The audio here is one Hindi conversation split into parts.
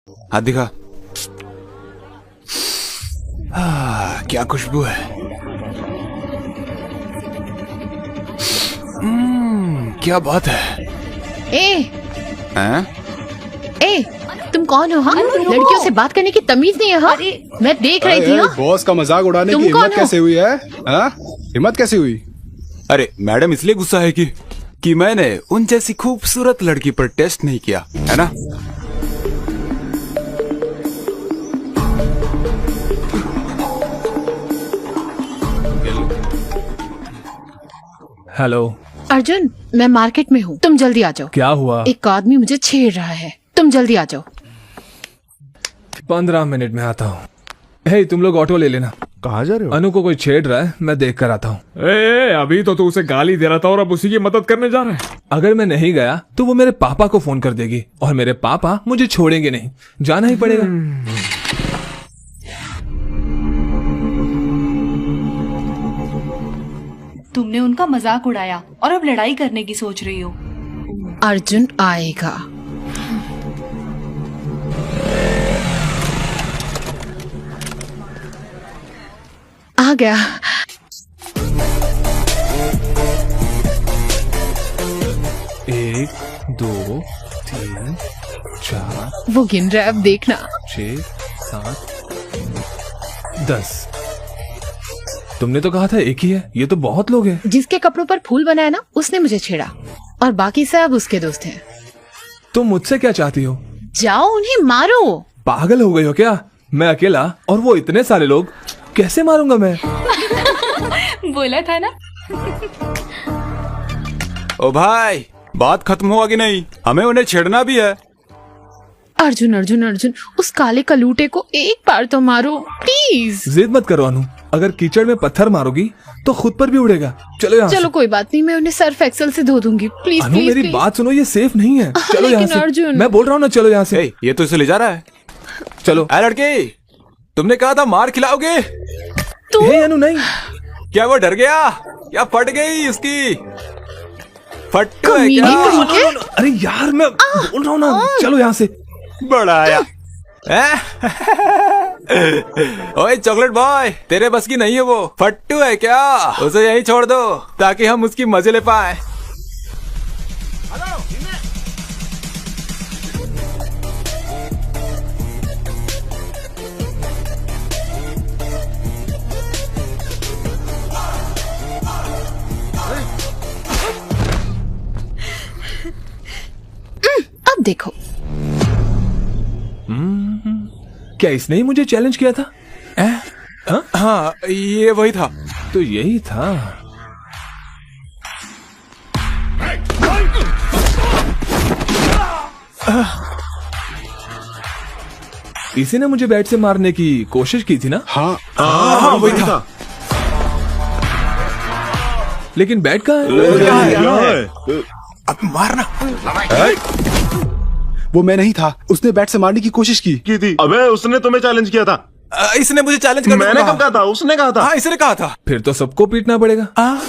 हाथ दिखा। क्या खुशबू है। क्या बात है। ए, तुम कौन हो? हाँ, लड़कियों से बात करने की तमीज नहीं है। हाँ, मैं देख रही थी। बॉस का मजाक उड़ाने की हिम्मत कैसे हुई है? हिम्मत कैसे हुई? अरे मैडम इसलिए गुस्सा है कि मैंने उन जैसी खूबसूरत लड़की पर टेस्ट नहीं किया है ना। हेलो अर्जुन, मैं मार्केट में हूँ, तुम जल्दी आ जाओ। क्या हुआ? एक आदमी मुझे छेड़ रहा है, तुम जल्दी आ जाओ। 15 मिनट में आता हूँ। हे, तुम लोग ऑटो ले लेना। कहाँ जा रहे हो? अनु को कोई छेड़ रहा है, मैं देख कर आता हूँ। अभी तो तू उसे गाली दे रहा था और अब उसी की मदद करने जा रहा है। अगर मैं नहीं गया तो वो मेरे पापा को फोन कर देगी और मेरे पापा मुझे छोड़ेंगे नहीं, जाना ही पड़ेगा। तुमने उनका मजाक उड़ाया और अब लड़ाई करने की सोच रही हो। अर्जुन आएगा। आ गया। एक, 2, 3, 4, वो गिन रहा है, अब देखना। 6, 7, 10। तुमने तो कहा था एक ही है, ये तो बहुत लोग हैं। जिसके कपड़ों पर फूल बनाया ना, उसने मुझे छेड़ा और बाकी सब उसके दोस्त हैं। तुम मुझसे क्या चाहती हो? जाओ उन्हें मारो। पागल हो गई हो क्या? मैं अकेला और वो इतने सारे लोग, कैसे मारूंगा मैं? बोला था ना। ओ भाई, बात खत्म हुआ कि नहीं? हमें उन्हें छेड़ना भी है। अर्जुन अर्जुन अर्जुन, उस काले कलूटे को एक बार तो मारो प्लीज। जिद मत करो अनु, अगर कीचड़ में पत्थर मारोगी तो खुद पर भी उड़ेगा। चलो यहाँ चलो कोई बात नहीं, मैं उन्हें सर्फ एक्सेल से धो दूंगी। प्लीज अनु प्लीज मेरी प्लीज। बात सुनो, ये सेफ नहीं है। चलो यहाँ लेकिन से। अर्जुन। मैं बोल रहा हूँ ना, चलो यहाँ से। ये तो इसे ले जा रहा है। चलो। अरे लड़की, तुमने कहा था मार खिलाओगे। हे अनु नहीं। क्या वो डर गया? क्या फट गई उसकी? फट है कमीने क्या? कहीं के। अरे यार, मैं बोल रहा हूँ ना, चलो यहाँ से। बड़ा आया। ओए चॉकलेट बॉय, तेरे बस की नहीं है वो। फट्टू है क्या? उसे यहीं छोड़ दो ताकि हम उसकी मजे ले पाए। अब देखो। क्या इसने ही मुझे चैलेंज किया था? हाँ, ये वही था। तो यही था। इसी ने मुझे बैट से मारने की कोशिश की थी ना? हाँ, वही था। लेकिन बैट कहाँ है? अब मारना। वो मैं नहीं था, उसने बैट से मारने की कोशिश की थी। अबे उसने तुम्हें चैलेंज किया था। इसने मुझे चैलेंज करने मैंने कब कहा था? उसने कहा था। हाँ, इसने कहा था। फिर तो सबको पीटना पड़ेगा। हाँ।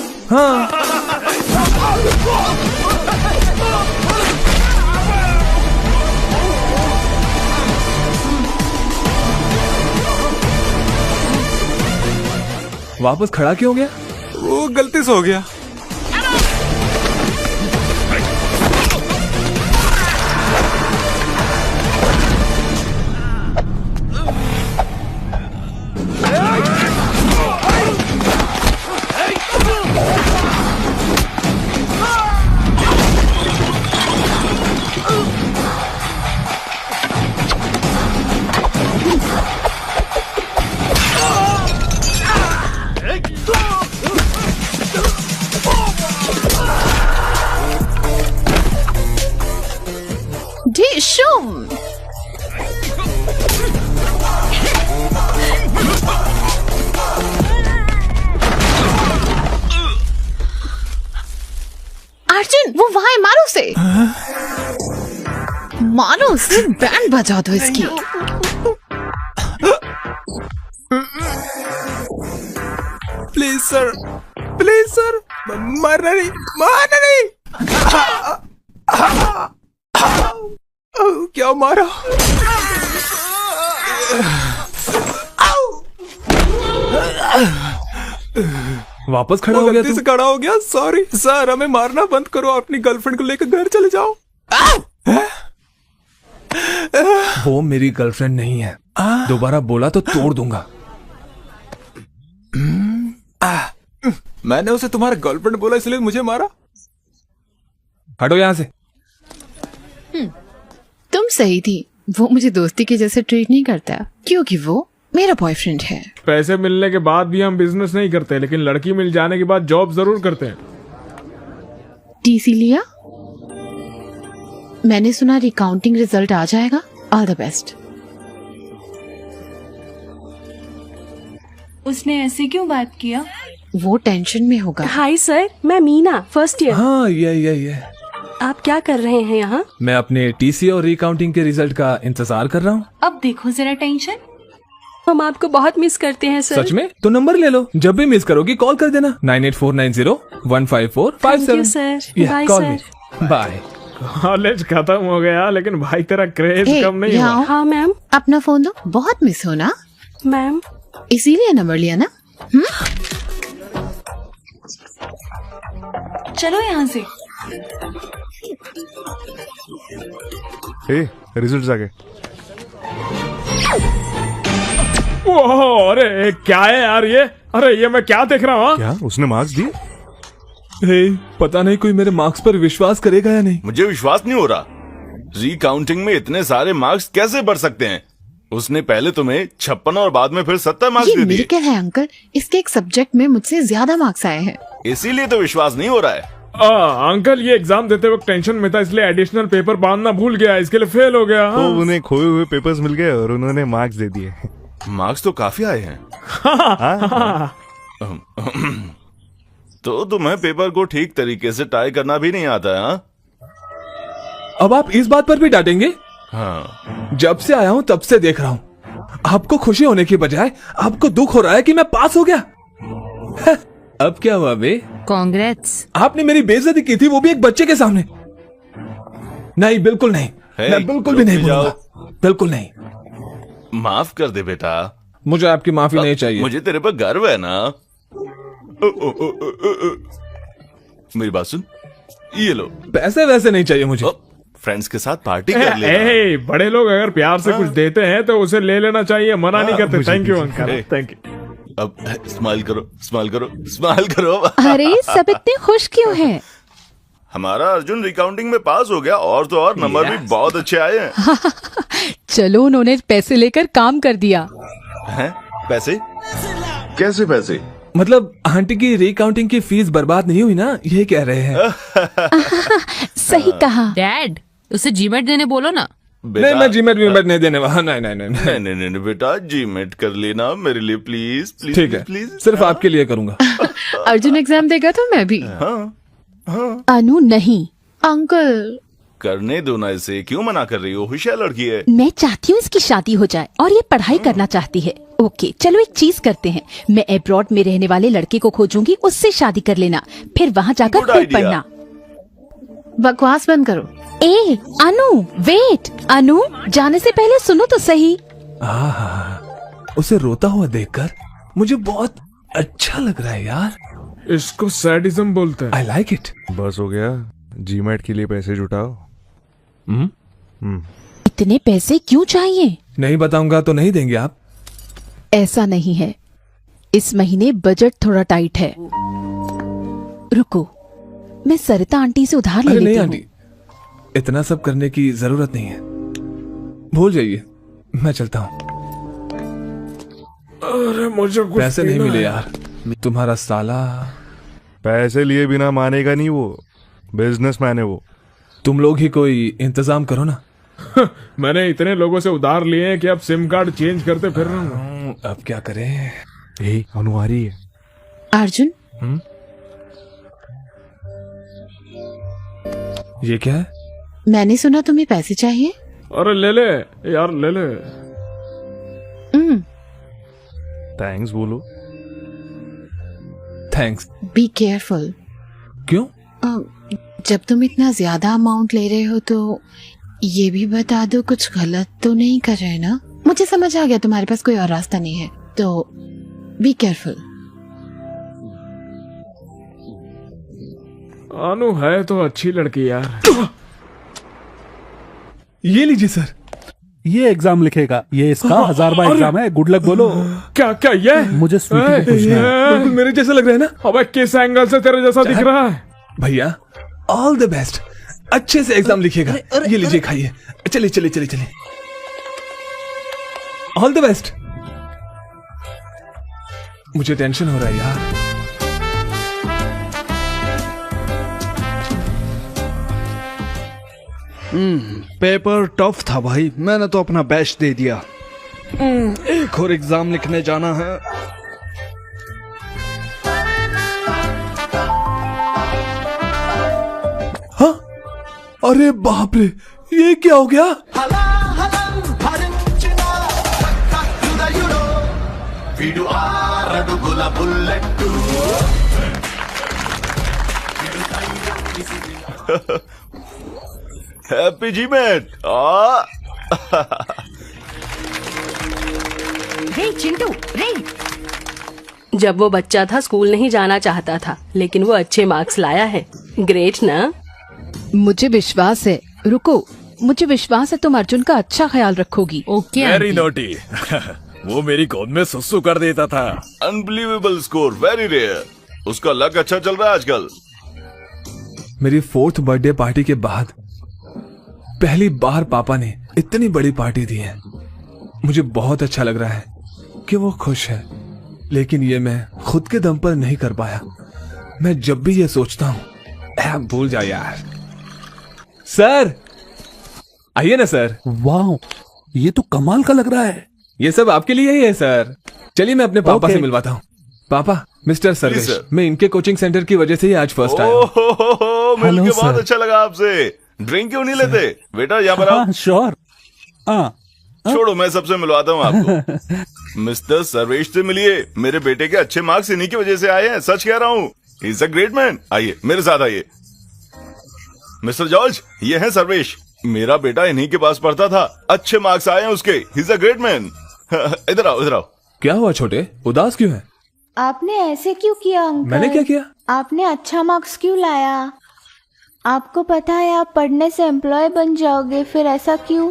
वापस खड़ा क्यों हो गया? वो गलती से हो गया। ढिशुम। अर्जुन, वो वहां है, मारो उसे। मारो उसे, बैंड बजा दो इसकी। प्लीज सर, प्लीज सर, मारना नहीं, मारना नहीं। क्या मारा? वापस खड़ा हो गया गलती तू? से खड़ा हो गया, सॉरी सर। हमें मारना बंद करो, अपनी गर्लफ्रेंड को लेकर घर चले जाओ। वो मेरी गर्लफ्रेंड नहीं है, दोबारा बोला तो तोड़ दूंगा। मैंने उसे तुम्हारा गर्लफ्रेंड बोला इसलिए मुझे मारा। हटो यहाँ से। तुम सही थी, वो मुझे दोस्ती के जैसे ट्रीट नहीं करता क्योंकि वो मेरा बॉयफ्रेंड है। पैसे मिलने के बाद भी हम बिजनेस नहीं करते, लेकिन लड़की मिल जाने के बाद जॉब जरूर करते हैं। टीसी लिया? मैंने सुना रिकाउंटिंग रिजल्ट आ जाएगा। All the best. उसने ऐसे क्यों बात किया? वो टेंशन में होगा। हाय सर, मैं मीना, फर्स्ट ईयर। हाँ ये आप क्या कर रहे हैं यहाँ? मैं अपने टीसी और रिकाउंटिंग के रिजल्ट का इंतजार कर रहा हूँ। अब देखो जरा टेंशन। हम आपको बहुत मिस करते हैं सर। सच में? तो नंबर ले लो, जब भी मिस करोगी कॉल कर देना। 9849015457। Thank you, sir. Bye, sir. Bye. College खत्म हो गया, लेकिन भाई तेरा क्रेज Hey, कम नहीं यहाँ हुआ। आओ। हाँ मैम। अपना फोन दो, बहुत मिस हो ना, मैम इसीलिए नंबर लिया ना। चलो यहाँ से। रिजल्ट आ गए। ओह, अरे क्या है यार ये? अरे ये मैं क्या देख रहा हूँ? क्या उसने मार्क्स दिए? पता नहीं कोई मेरे मार्क्स पर विश्वास करेगा या नहीं। मुझे विश्वास नहीं हो रहा। रिकाउंटिंग में इतने सारे मार्क्स कैसे बढ़ सकते हैं? उसने पहले तुम्हें 56 और बाद में फिर 70 मार्क्स ये दे दिए। मिरेकल है अंकल, इसके एक सब्जेक्ट में मुझसे ज्यादा मार्क्स आए हैं। इसीलिए तो विश्वास नहीं हो रहा है। अंकल ये एग्जाम देते वक्त टेंशन में था, इसलिए एडिशनल पेपर बांधना भूल गया, इसके लिए फेल हो गया। तो उन्हें खोए हुए पेपर्स मिल गए और उन्होंने मार्क्स दे दिए। मार्क्स तो काफी आए हैं। तो तुम्हें पेपर को ठीक तरीके से टाई करना भी नहीं आता है? हाँ? अब आप इस बात पर भी डांटेंगे? हाँ। जब से आया हूँ तब से देख रहा हूँ, आपको खुशी होने की बजाय आपको दुख हो रहा है कि मैं पास हो गया। अब क्या हुआ बे? कांग्रेट्स। आपने मेरी बेइज्जती की थी, वो भी एक बच्चे के सामने। नहीं, बिल्कुल नहीं। मैं बिल्कुल भी नहीं बोलूंगा, बिल्कुल नहीं। माफ कर दे बेटा। मुझे आपकी माफी नहीं चाहिए। मुझे तेरे पर गर्व है ना। मेरी बात सुन, ये लो। पैसे वैसे नहीं चाहिए मुझे। फ्रेंड्स के साथ पार्टी कर ले। ए, बड़े लोग अगर प्यार से कुछ देते हैं तो उसे ले लेना चाहिए, मना नहीं करते। Thank you uncle, thank you. अब स्माइल करो, स्माइल करो, स्माइल करो। अरे सब इतने खुश क्यों हैं? हमारा अर्जुन रिकाउंटिंग में पास हो गया, और तो और नंबर भी बहुत अच्छे आए हैं। चलो उन्होंने पैसे लेकर काम कर दिया। हैं? पैसे? कैसे पैसे? मतलब आंटी की रिकाउंटिंग की फीस बर्बाद नहीं हुई ना, ये कह रहे हैं। सही कहा। डैड, उसे जीमेट देने बोलो ना। नहीं, मैं जीमेट वीमेट नहीं देने वाला। नहीं नहीं नहीं नहीं। नहीं नहीं बेटा, जीमेट कर लेना मेरे लिए प्लीज प्लीज। ठीक है, प्लीज, सिर्फ आपके लिए करूंगा। अर्जुन एग्जाम देगा तो मैं भी। अनु नहीं। अंकल करने दो ना इसे, क्यों मना कर रही हो? होशियार लड़की है। मैं चाहती हूँ इसकी शादी हो जाए और ये पढ़ाई करना चाहती है। ओके चलो एक चीज करते हैं, मैं अब्रॉड में रहने वाले लड़के को खोजूंगी, उससे शादी कर लेना, फिर वहाँ जाकर Good खूब idea. पढ़ना। बकवास बंद करो। ए अनु वेट, अनु जाने से पहले सुनो तो सही। उसे रोता हुआ देखकर मुझे बहुत अच्छा लग रहा है यार। इसको सैडिज्म बोलते हैं। I like it. बस हो गया, जीमेट के लिए पैसे जुटाओ। इतने पैसे क्यों चाहिए? नहीं बताऊंगा तो नहीं देंगे आप? ऐसा नहीं है, इस महीने बजट थोड़ा टाइट है। रुको, मैं सरिता आंटी से उधार ले अरे नहीं लेती आंटी, हूँ। इतना सब करने की जरूरत नहीं है, भूल जाइए, मैं चलता हूँ। अरे मुझे कुछ पैसे नहीं पीना मिले है। यार, तुम्हारा साला। पैसे लिए बिना मानेगा नहीं, वो बिजनेसमैन है वो। तुम लोग ही कोई इंतजाम करो ना। मैंने इतने लोगों से उधार लिए हैं कि अब सिम कार्ड चेंज करते फिर रहा हूँ। अब क्या करें? अनु आ रही है। अर्जुन ये क्या है? मैंने सुना तुम्हें पैसे चाहिए। अरे ले ले यार, ले ले। थैंक्स बोलो। थैंक्स। Be careful. क्यों? जब तुम इतना ज्यादा अमाउंट ले रहे हो तो ये भी बता दो कुछ गलत तो नहीं कर रहे ना? मुझे समझ आ गया तुम्हारे पास कोई और रास्ता नहीं है, तो बी केयरफुल। अनु है तो अच्छी लड़की यार। ये लीजिए सर। ये एग्जाम लिखेगा, ये इसका 1000वां एग्जाम है। गुड लक बोलो। क्या क्या ये? मुझे स्वीटी को पूछना है। बिल्कुल मेरे जैसा लग रहा है ना? अबे किस एंगल से तेरे जैसा दिख रहा है? भैया ऑल द बेस्ट, अच्छे से एग्जाम लिखिएगा। ये लीजिए खाइए। चलिए चलिए चलिए चलिए, ऑल द बेस्ट। मुझे टेंशन हो रहा है यार। पेपर टफ था भाई, मैंने तो अपना बेस्ट दे दिया। एक और एग्जाम लिखने जाना है। हाँ, अरे बाप रे, ये क्या हो गया? Happy GMAT. रे चिंटू रे। जब वो बच्चा था स्कूल नहीं जाना चाहता था, लेकिन वो अच्छे मार्क्स लाया है। ग्रेट ना? मुझे विश्वास है, रुको, मुझे विश्वास है तुम अर्जुन का अच्छा ख्याल रखोगी। Okay very naughty. वो मेरी गोद में सुसु कर देता था। Unbelievable score, very rare. उसका लक अच्छा चल रहा है आजकल। मेरी 4th बर्थडे पार्टी के बाद पहली बार पापा ने इतनी बड़ी पार्टी दी है। मुझे बहुत अच्छा लग रहा है कि वो खुश है, लेकिन ये मैं खुद के दम पर नहीं कर पाया। मैं जब भी ये सोचता हूँ, भूल जा यार। सर आइए ना सर। वाह, ये तो कमाल का लग रहा है। ये सब आपके लिए ही है सर। चलिए मैं अपने पापा से मिलवाता हूँ। पापा, मिस्टर सर्वेश, मैं इनके कोचिंग सेंटर की वजह से ही आज फर्स्ट आया हूँ। मिलके बहुत अच्छा लगा आपसे। ड्रिंक क्यों नहीं लेते बेटा? यहाँ पर आओ। श्योर। छोड़ो, मैं सबसे मिलवाता हूँ आपको। मिस्टर सर्वेश से मिलिए। मेरे बेटे के अच्छे मार्क्स इन्हीं की वजह से आए हैं, सच कह रहा हूँ। He is a great man. आइए मेरे साथ आइए। मिस्टर जॉर्ज, ये है सर्वेश। मेरा बेटा इन्हीं के पास पढ़ता था, अच्छे मार्क्स आए हैं उसके। He is a great man. इधर आओ, इधर आओ। क्या हुआ छोटे, उदास क्यों है? आपने ऐसे क्यों किया अंकल? मैंने क्या किया? आपने अच्छा मार्क्स क्यों लाया? आपको पता है आप पढ़ने से एम्प्लॉय बन जाओगे, फिर ऐसा क्यों?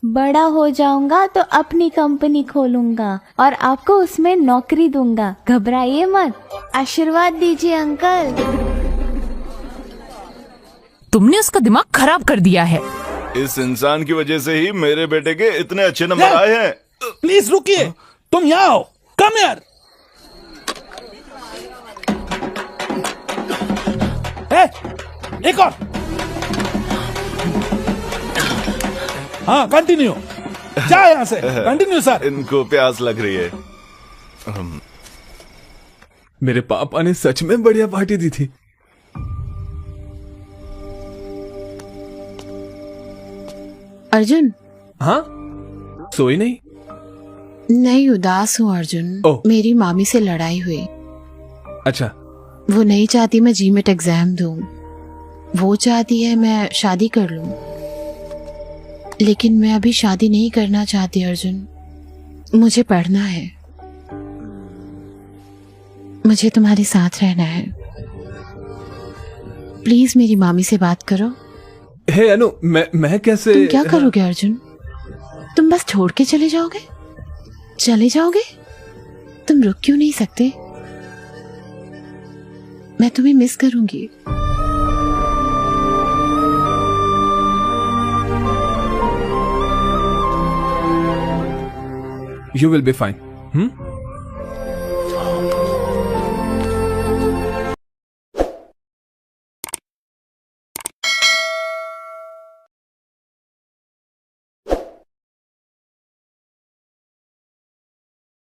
बड़ा हो जाऊंगा तो अपनी कंपनी खोलूंगा और आपको उसमें नौकरी दूंगा। घबराइए मत, आशीर्वाद दीजिए अंकल। तुमने उसका दिमाग खराब कर दिया है। इस इंसान की वजह से ही मेरे बेटे के इतने अच्छे नंबर आए हैं। प्लीज रुकिए, तुम यहाँ आओ। कम यार। एक और। हाँ कंटिन्यू। जा यहाँ से, कंटिन्यू सर। इनको प्यास लग रही है। मेरे पापा ने सच में बढ़िया पार्टी दी थी। अर्जुन। हाँ, सोई नहीं? नहीं, उदास हूँ अर्जुन। मेरी मामी से लड़ाई हुई। अच्छा। वो नहीं चाहती मैं जीमेट एग्जाम दूं, वो चाहती है मैं शादी कर लूं। लेकिन मैं अभी शादी नहीं करना चाहती अर्जुन, मुझे पढ़ना है, मुझे तुम्हारे साथ रहना है। प्लीज मेरी मामी से बात करो। हे अनु, मैं कैसे? तुम क्या करोगे अर्जुन? तुम बस छोड़ के चले जाओगे? चले जाओगे? तुम रुक क्यों नहीं सकते? मैं तुम्हें मिस करूंगी। You will be fine.